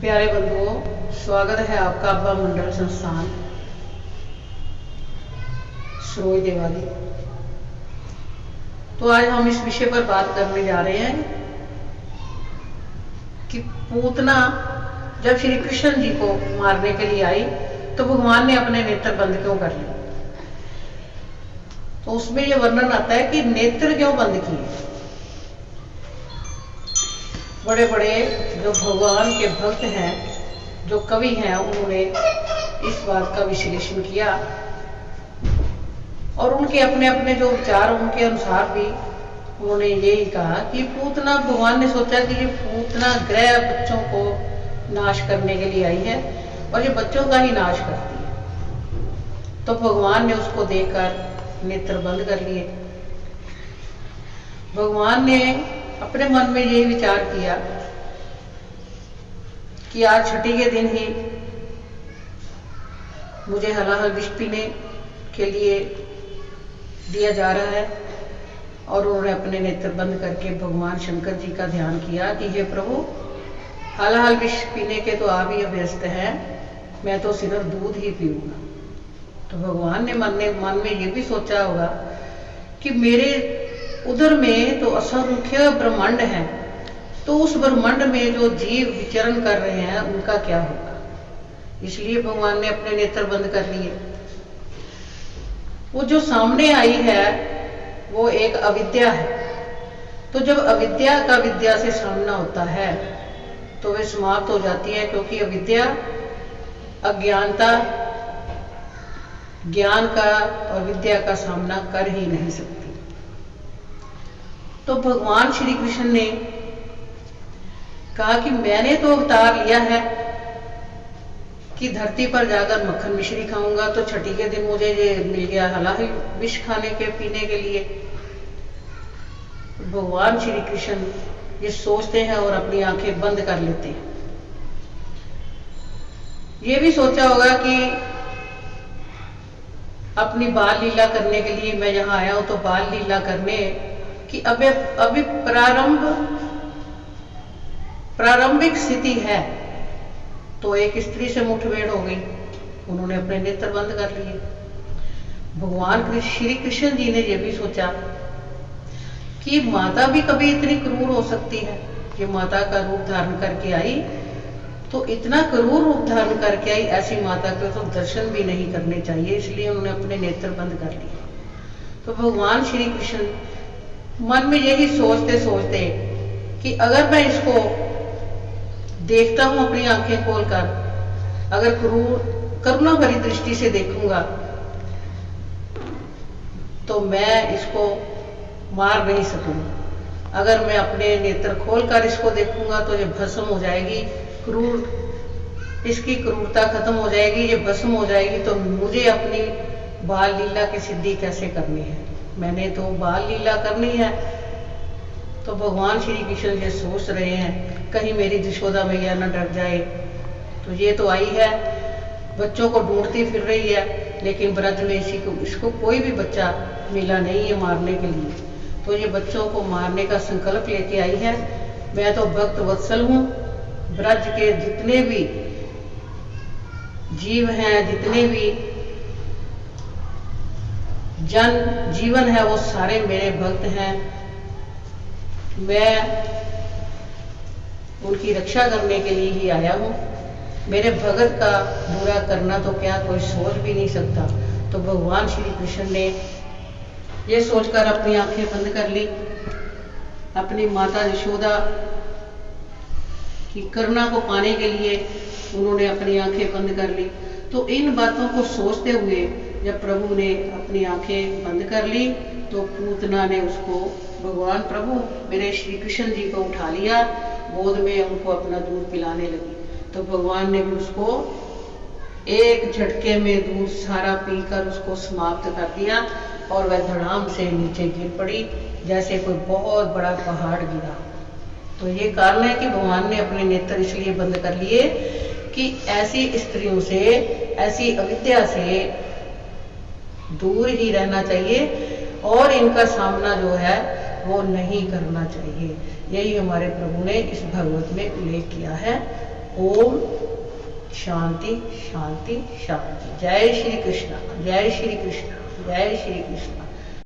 प्यारे बंधुओं, स्वागत है आपका अब्बा मंडल संस्थान सरोज देवाली। तो आज हम इस विषय पर बात करने जा रहे हैं कि पूतना जब श्री कृष्ण जी को मारने के लिए आई तो भगवान ने अपने नेत्र बंद क्यों कर लिए। तो उसमें यह वर्णन आता है कि नेत्र क्यों बंद किए। बड़े बड़े जो भगवान के भक्त हैं, जो कवि हैं, उन्होंने इस बात का विश्लेषण किया और उनके अपने अपने जो विचार, उनके अनुसार भी उन्होंने यही कहा कि पूतना, भगवान ने सोचा कि ये पूतना ग्रह बच्चों को नाश करने के लिए आई है और ये बच्चों का ही नाश करती है। तो भगवान ने उसको देखकर नेत्र बंद कर लिए। भगवान ने अपने मन में यही विचार किया कि आज छठी के दिन ही मुझे हलाहल विष पीने के लिए दिया जा रहा है। और उन्होंने अपने नेत्र बंद करके भगवान शंकर जी का ध्यान किया कि हे प्रभु, हलाहल विष पीने के तो आप ही अभ्यस्त हैं, मैं तो सिर्फ दूध ही पीऊंगा। तो भगवान ने मन में ये भी सोचा होगा कि मेरे उधर में तो असंख्य ब्रह्मांड है, तो उस ब्रह्मांड में जो जीव विचरण कर रहे हैं उनका क्या होगा। इसलिए भगवान ने अपने नेत्र बंद कर लिए। वो जो सामने आई है वो एक अविद्या है। तो जब अविद्या का विद्या से सामना होता है तो वे समाप्त हो जाती है, क्योंकि अविद्या अज्ञानता ज्ञान का और विद्या का सामना कर ही नहीं सकती। तो भगवान श्री कृष्ण ने कहा कि मैंने तो अवतार लिया है कि धरती पर जाकर मक्खन मिश्री खाऊंगा, तो छठी के दिन मुझे ये मिल गया हलाहल विष खाने के पीने के लिए। भगवान श्री कृष्ण ये सोचते हैं और अपनी आंखें बंद कर लेते हैं। ये भी सोचा होगा कि अपनी बाल लीला करने के लिए मैं यहां आया हूं, तो बाल लीला करने कि अभी प्रारंभिक स्थिति है। तो एक स्त्री से मुठभेड़ हो गई, उन्होंने अपने नेत्र बंद कर लिए। भगवान श्री कृष्ण जी ने यह भी सोचा कि माता भी कभी इतनी क्रूर हो सकती है। कि माता का रूप धारण करके आई, तो इतना क्रूर रूप धारण करके आई, ऐसी माता के तो दर्शन भी नहीं करने चाहिए। इसलिए उन्होंने अपने नेत्र बंद कर लिए। तो भगवान श्री कृष्ण मन में यही सोचते सोचते कि अगर मैं इसको देखता हूं अपनी आंखें खोलकर, अगर करुणा भरी दृष्टि से देखूंगा तो मैं इसको मार नहीं सकूंगा। अगर मैं अपने नेत्र खोलकर इसको देखूंगा तो ये भस्म हो जाएगी, इसकी क्रूरता खत्म हो जाएगी, ये भस्म हो जाएगी। तो मुझे अपनी बाल लीला की सिद्धि कैसे करनी है, मैंने तो बाल लीला करनी है। तो भगवान श्री कृष्ण ये सोच रहे हैं कहीं मेरी यशोदा मैया न डर जाए। तो ये तो आई है, बच्चों को ढूंढती फिर रही है, लेकिन ब्रज में इसको कोई भी बच्चा मिला नहीं है मारने के लिए। तो ये बच्चों को मारने का संकल्प लेके आई है। मैं तो भक्त वत्सल हूं, ब्रज के जितने भी जीव हैं, जितने भी जन जीवन है, वो सारे मेरे भक्त हैं। मैं उनकी रक्षा करने के लिए ही आया हूं। मेरे भगत का बुरा करना तो क्या कोई सोच भी नहीं सकता। तो भगवान श्री कृष्ण ने ये सोचकर अपनी आंखें बंद कर ली। अपनी माता यशोदा की करुणा को पाने के लिए उन्होंने अपनी आंखें बंद कर ली। तो इन बातों को सोचते हुए जब प्रभु ने अपनी आंखें बंद कर ली तो पूतना ने उसको, भगवान प्रभु मेरे श्री कृष्ण जी को उठा लिया गोद में, उनको अपना दूध पिलाने लगी। तो भगवान ने भी उसको एक झटके में दूध सारा पीकर उसको समाप्त कर दिया और वह धड़ाम से नीचे गिर पड़ी, जैसे कोई बहुत बड़ा पहाड़ गिरा। तो ये कारण है कि भगवान ने अपने नेत्र इसलिए बंद कर लिए कि ऐसी स्त्रियों से, ऐसी अविद्या से दूर ही रहना चाहिए और इनका सामना जो है वो नहीं करना चाहिए। यही हमारे प्रभु ने इस भागवत में उल्लेख किया है। ओम शांति शांति शांति। जय श्री कृष्ण, जय श्री कृष्ण, जय श्री कृष्ण।